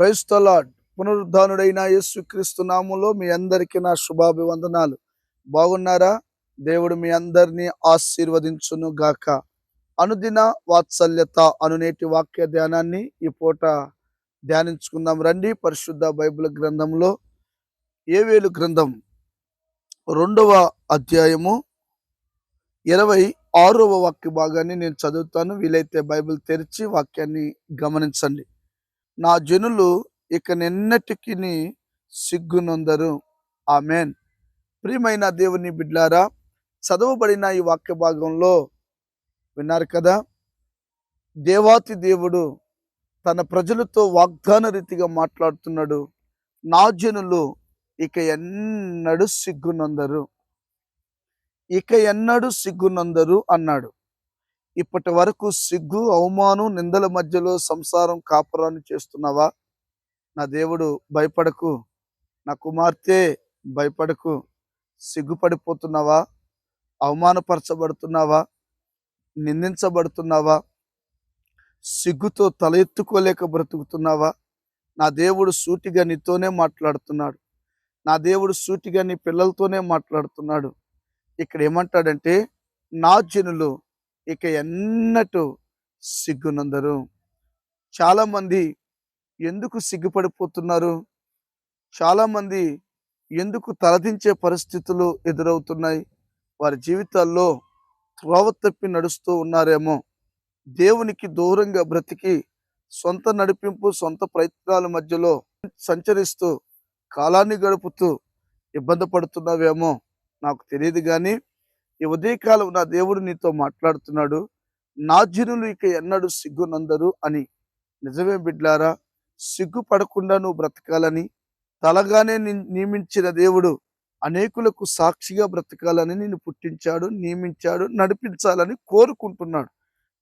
Praise the lord. పునరుద్ధానుడైన యేసుక్రీస్తు నామములో మీ అందరికీ నా శుభాభివందనాలు. బాగున్నారా? దేవుడు మీ అందరినీ ఆశీర్వదించును గాక. అనుదిన వాత్సల్యత అనునేటి వాక్య ధ్యానాన్ని ఈ పూట ధ్యానించుకుందాం రండి. పరిశుద్ధ బైబిల్ గ్రంథంలో యోవేలు గ్రంథం 2వ అధ్యాయము 26వ వాక్య భాగాన్ని నేను చదువుతాను. వీలైతే బైబిల్ తెరిచి వాక్యాన్ని గమనించండి. నా జనులు ఇక నిన్నటికి సిగ్గునొందరు. ఆమేన్. ప్రియమైన దేవుని బిడ్లారా, చదవబడిన ఈ వాక్య భాగంలో విన్నారు కదా, దేవాతి దేవుడు తన ప్రజలతో వాగ్దాన రీతిగా మాట్లాడుతున్నాడు. నా జనులు ఇక ఎన్నడూ సిగ్గునొందరు, ఇక ఎన్నడూ సిగ్గునొందరు అన్నాడు. ఇప్పటి వరకు సిగ్గు, అవమానం, నిందల మధ్యలో సంసారం కాపురాన్ని చేస్తున్నావా? నా దేవుడు భయపడకు, నా కుమార్తె భయపడకు. సిగ్గుపడిపోతున్నావా? అవమానపరచబడుతున్నావా? నిందించబడుతున్నావా? సిగ్గుతో తల ఎత్తుకోలేక బ్రతుకుతున్నావా? నా దేవుడు సూటిగా నీతోనే మాట్లాడుతున్నాడు. నా దేవుడు సూటిగా నీ పిల్లలతోనే మాట్లాడుతున్నాడు. ఇక్కడ ఏమంటాడంటే, నా జనులు ఇక ఎన్నటూ సిగ్గునందరు. చాలామంది ఎందుకు సిగ్గుపడిపోతున్నారు? చాలామంది ఎందుకు తలదించే పరిస్థితులు ఎదురవుతున్నాయి? వారి జీవితాల్లో త్రోవ తప్పి నడుస్తూ ఉన్నారేమో. దేవునికి దూరంగా బ్రతికి సొంత నడిపింపు, సొంత ప్రయత్నాల మధ్యలో సంచరిస్తూ కాలాన్ని గడుపుతూ ఇబ్బంది పడుతున్నావేమో నాకు తెలియదు, కానీ ఈ ఉదయకాలం నా దేవుడు నీతో మాట్లాడుతున్నాడు. నా జనులు ఇక ఎన్నడూ సిగ్గునందరు అని. నిజమే బిడ్లారా, సిగ్గుపడకుండా నువ్వు బ్రతకాలని తలగానే నియమించిన దేవుడు అనేకులకు సాక్షిగా బ్రతకాలని నిన్ను పుట్టించాడు, నియమించాడు, నడిపించాలని కోరుకుంటున్నాడు.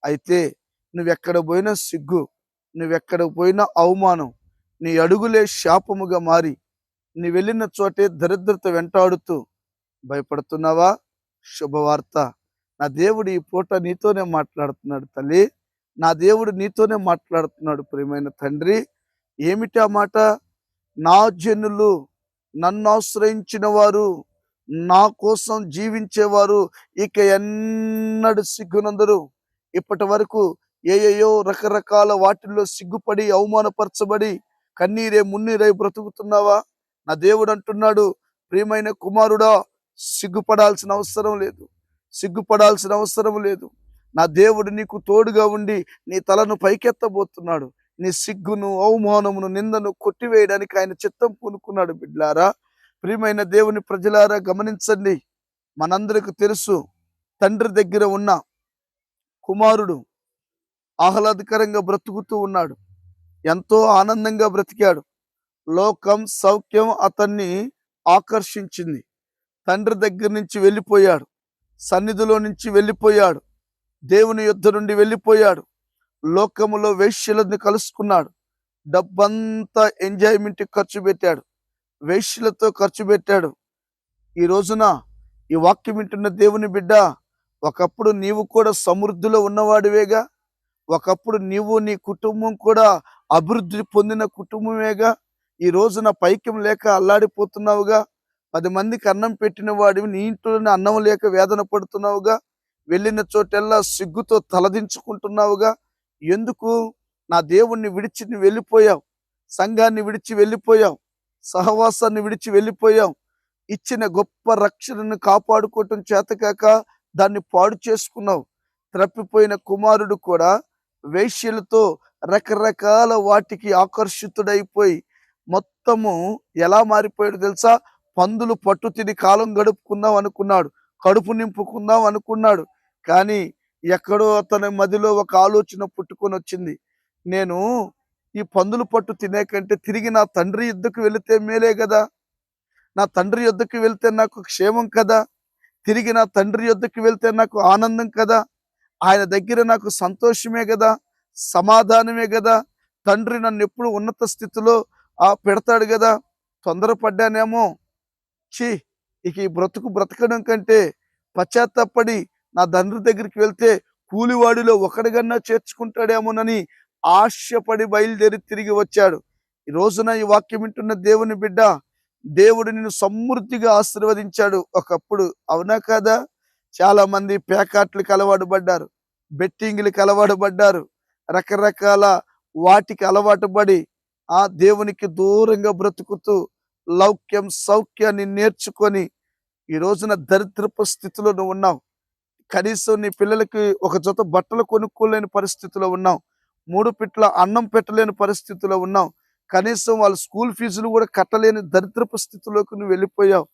అయితే నువ్వెక్కడ పోయినా సిగ్గు, నువ్వెక్కడ పోయినా అవమానం, నీ అడుగులే శాపముగా మారి నీ వెళ్ళిన చోటే దరిద్రత వెంటాడుతూ భయపడుతున్నావా? శుభవార్త, నా దేవుడు ఈ పూట నీతోనే మాట్లాడుతున్నాడు తల్లి. నా దేవుడు నీతోనే మాట్లాడుతున్నాడు. ప్రియమైన తండ్రి, ఏమిటా మాట? నా జనులు, నన్ను ఆశ్రయించిన వారు, నా కోసం జీవించేవారు ఇక ఎన్నడూ సిగ్గునందరు. ఇప్పటి వరకు ఏయో రకరకాల వాటిల్లో సిగ్గుపడి అవమానపరచబడి కన్నీరే మున్నీరై బ్రతుకుతున్నావా? నా దేవుడు అంటున్నాడు, ప్రియమైన కుమారుడా, సిగ్గుపడాల్సిన అవసరం లేదు, సిగ్గుపడాల్సిన అవసరం లేదు. నా దేవుడు నీకు తోడుగా ఉండి నీ తలను పైకెత్తబోతున్నాడు. నీ సిగ్గును, అవమానమును, నిందను కొట్టివేయడానికి ఆయన చిత్తం పూనుకున్నాడు. బిడ్లారా, ప్రియమైన దేవుని ప్రజలారా, గమనించండి. మనందరికి తెలుసు, తండ్రి దగ్గర ఉన్న కుమారుడు ఆహ్లాదకరంగా బ్రతుకుతూ ఉన్నాడు. ఎంతో ఆనందంగా బ్రతికాడు. లోకం, సౌఖ్యం అతన్ని ఆకర్షించింది. తండ్రి దగ్గర నుంచి వెళ్ళిపోయాడు, సన్నిధిలో నుంచి వెళ్ళిపోయాడు, దేవుని యుద్ధ నుండి వెళ్ళిపోయాడు, లోకములో వేశ్యలను కలుసుకున్నాడు. డబ్బంతా ఎంజాయ్మెంట్ ఖర్చు పెట్టాడు, వేశ్యలతో ఖర్చు పెట్టాడు. ఈ రోజున ఈ వాక్యం వింటున్న దేవుని బిడ్డ, ఒకప్పుడు నీవు కూడా సమృద్ధిలో ఉన్నవాడివేగా, ఒకప్పుడు నీవు నీ కుటుంబం కూడా అభివృద్ధి పొందిన కుటుంబమేగా. ఈ రోజున పైకం లేక అల్లాడిపోతున్నావుగా. 10 మందికి అన్నం పెట్టిన వాడివి నీ ఇంట్లోనే అన్నం లేక వేదన పడుతున్నావుగా. వెళ్ళిన చోటెల్లా సిగ్గుతో తలదించుకుంటున్నావుగా. ఎందుకు? నా దేవుణ్ణి విడిచి నువ్వు వెళ్ళిపోయావు, సంఘాన్ని విడిచి వెళ్ళిపోయావు, సహవాసాన్ని విడిచి వెళ్ళిపోయావు. ఇచ్చిన గొప్ప రక్షణను కాపాడుకోవటం చేతకాక దాన్ని పాడు చేసుకున్నావు. త్రప్పిపోయిన కుమారుడు కూడా వేశ్యలతో రకరకాల వాటికి ఆకర్షితుడైపోయి మొత్తము ఎలా మారిపోయాడు తెలుసా? పందులు పట్టు తిని కాలం గడుపుకుందాం అనుకున్నాడు, కడుపు నింపుకుందాం అనుకున్నాడు. కానీ ఎక్కడో అతని మదిలో ఒక ఆలోచన పుట్టుకొని వచ్చింది. నేను ఈ పందులు పట్టు తినే కంటే తిరిగి నా తండ్రి యుద్ధకు వెళితే మేలే కదా, నా తండ్రి యుద్ధకు వెళ్తే నాకు క్షేమం కదా, తిరిగి నా తండ్రి యుద్ధకు వెళ్తే నాకు ఆనందం కదా, ఆయన దగ్గర నాకు సంతోషమే కదా, సమాధానమే కదా, తండ్రి నన్ను ఎప్పుడు ఉన్నత స్థితిలో పెడతాడు కదా. తొందరపడ్డానేమో, ఇక ఈ బ్రతకడం కంటే పశ్చాత్తాపడి నా తండ్రి దగ్గరికి వెళ్తే కూలివాడిలో ఒకడిగన్నా చేర్చుకుంటాడేమోనని ఆశపడి బయలుదేరి తిరిగి వచ్చాడు. ఈ రోజున ఈ వాక్యం వింటున్న దేవుని బిడ్డ, దేవుడు నిన్ను సమృద్ధిగా ఆశీర్వదించాడు ఒకప్పుడు. అవునా కాదా? చాలా మంది పేకాట్లకు అలవాటు పడ్డారు, బెట్టింగ్లకు అలవాటు పడ్డారు, రకరకాల వాటికి అలవాటు పడి ఆ దేవునికి దూరంగా బ్రతుకుతూ లౌక్యం సౌఖ్యాన్ని నేర్చుకొని ఈ రోజున దరిద్రపు స్థితిలో నువ్వు ఉన్నావు. కనీసం నీ పిల్లలకి ఒక జత బట్టలు కొనుక్కోలేని పరిస్థితిలో ఉన్నావు. 3 పిట్ల అన్నం పెట్టలేని పరిస్థితిలో ఉన్నావు. కనీసం వాళ్ళ స్కూల్ ఫీజులు కూడా కట్టలేని దరిద్రపు స్థితిలోకి నువ్వు వెళ్ళిపోయావు.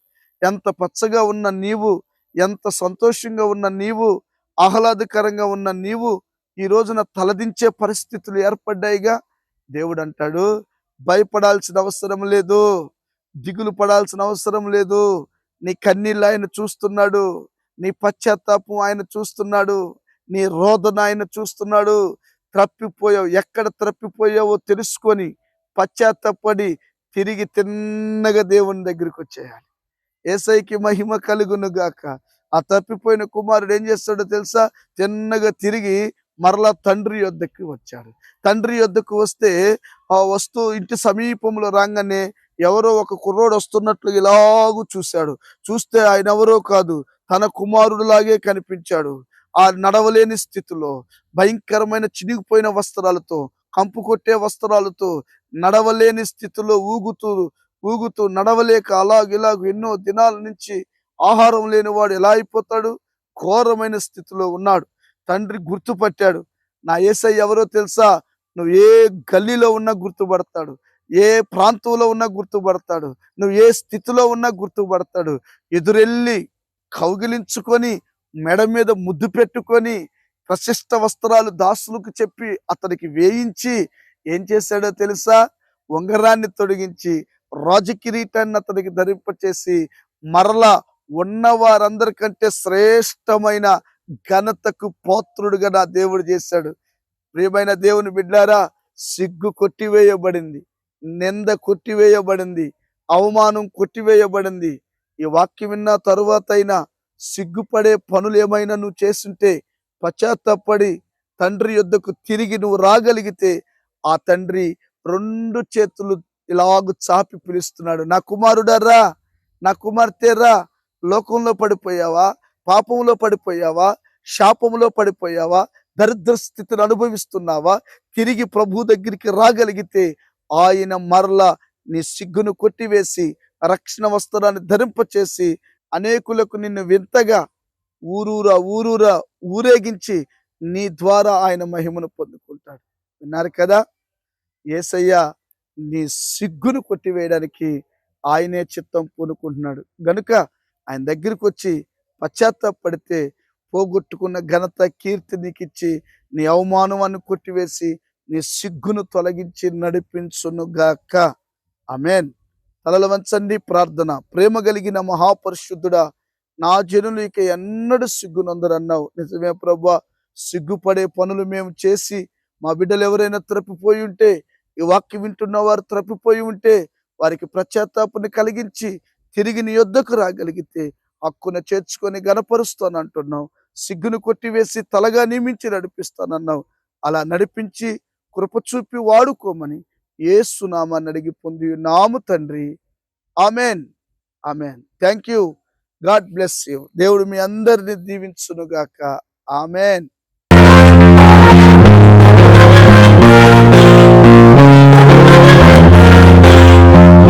ఎంత పచ్చగా ఉన్న నీవు, ఎంత సంతోషంగా ఉన్న నీవు, ఆహ్లాదకరంగా ఉన్న నీవు ఈ రోజున తలదించే పరిస్థితులు ఏర్పడ్డాయిగా. దేవుడు అంటాడు, భయపడాల్సిన అవసరం లేదు, దిగులు పడాల్సిన అవసరం లేదు. నీ కన్నీళ్ళు ఆయన చూస్తున్నాడు, నీ పశ్చాత్తాపం ఆయన చూస్తున్నాడు, నీ రోదన ఆయన చూస్తున్నాడు. తప్పిపోయావు, ఎక్కడ తప్పిపోయావో తెలుసుకొని పశ్చాత్తాపడి తిరిగి తిన్నగా దేవుని దగ్గరికి వచ్చేయాలి. యేసయ్యకి మహిమ కలుగును గాక. ఆ తప్పిపోయిన కుమారుడు ఏం చేస్తాడో తెలుసా? తిన్నగా తిరిగి మరలా తండ్రి యొద్దకు వచ్చాడు. తండ్రి యొద్దకు వస్తే వస్తూ ఇంటి సమీపంలో రాగానే ఎవరో ఒక కుర్రోడు వస్తున్నట్లు ఇలాగూ చూశాడు. చూస్తే ఆయన ఎవరో కాదు, తన కుమారుడులాగే కనిపించాడు. ఆ నడవలేని స్థితిలో, భయంకరమైన చినిగిపోయిన వస్త్రాలతో, కంపు కొట్టే వస్త్రాలతో, నడవలేని స్థితిలో ఊగుతూ ఊగుతూ నడవలేక అలాగిలాగు ఎన్నో దినాల నుంచి ఆహారం లేనివాడు ఎలా అయిపోతాడు? ఘోరమైన స్థితిలో ఉన్నాడు. తండ్రి గుర్తుపట్టాడు. నా యేసయ్య ఎవరో తెలుసా? నువ్వు ఏ గల్లీలో ఉన్నా గుర్తుపడతాడు, ఏ ప్రాంతంలో ఉన్నా గుర్తుపడతాడు, నువ్వు ఏ స్థితిలో ఉన్నా గుర్తుపడతాడు. ఎదురెళ్ళి కౌగిలించుకొని మెడ మీద ముద్దు పెట్టుకొని ప్రశిష్ట వస్త్రాలు దాసులకు చెప్పి అతనికి వేయించి ఏం చేశాడో తెలుసా? ఉంగరాన్ని తొడిగించి రాజకిరీటాన్ని అతనికి ధరింపచేసి మరలా ఉన్న వారందరికంటే శ్రేష్టమైన ఘనతకు పాత్రుడుగా నా దేవుడు చేశాడు. ప్రియమైన దేవుని బిడ్డారా, సిగ్గు కొట్టివేయబడింది, నింద కొట్టివేయబడింది, అవమానం కొట్టివేయబడింది. ఈ వాక్యం విన్న తరువాత అయినా సిగ్గుపడే పనులు ఏమైనా నువ్వు చేస్తుంటే పశ్చాత్తాపడి తండ్రి యొద్దకు తిరిగి నువ్వు రాగలిగితే ఆ తండ్రి 2 చేతులు ఇలాగు చాపి పిలుస్తున్నాడు. నా కుమారుడా రా, నా కుమార్తె రా. లోకంలో పడిపోయావా? పాపంలో పడిపోయావా? శాపంలో పడిపోయావా? దరిద్ర స్థితిని అనుభవిస్తున్నావా? తిరిగి ప్రభు దగ్గరికి రాగలిగితే ఆయన మరలా నీ సిగ్గును కొట్టివేసి రక్షణ వస్త్రాన్ని ధరింపచేసి అనేకులకు నిన్ను వింతగా ఊరూరా ఊరూరా ఊరేగించి నీ ద్వారా ఆయన మహిమను పొందుకుంటాడు. విన్నారు కదా? యేసయ్య నీ సిగ్గును కొట్టివేయడానికి ఆయనే చిత్తం పూనుకుంటున్నాడు. గనుక ఆయన దగ్గరికి వచ్చి పశ్చాత్తాపడితే పోగొట్టుకున్న ఘనత కీర్తి నీకు ఇచ్చి నీ అవమానాన్ని కొట్టివేసి నీ సిగ్గును తొలగించి నడిపించునుగాక. ఆమేన్. తలలు వంచండి, ప్రార్థన. ప్రేమ కలిగిన మహాపరిశుద్ధుడా, నా జనులు ఇక ఎన్నడూ సిగ్గునందరన్నావు. నిజమే ప్రభువా, సిగ్గుపడే పనులు మేము చేసి మా బిడ్డలు ఎవరైనా తప్పిపోయి ఉంటే, ఈ వాక్యం వింటున్న వారు తప్పిపోయి ఉంటే వారికి పశ్చాత్తాపాన్ని కలిగించి తిరిగి నీ యొద్దకు రాగలిగితే హక్కున చేర్చుకొని గణపరుస్తానంటున్నావు. సిగ్గును కొట్టివేసి తలగా నియమించి నడిపిస్తానన్నావు. అలా నడిపించి కృప చూపి వాడుకోమని యేసు నామాన్ని అడిగి పొంది నాము తండ్రి. Amen, amen. Thank you. God bless you. దేవుడు మీ అందరిని దీవించును గాక. ఆమెన్.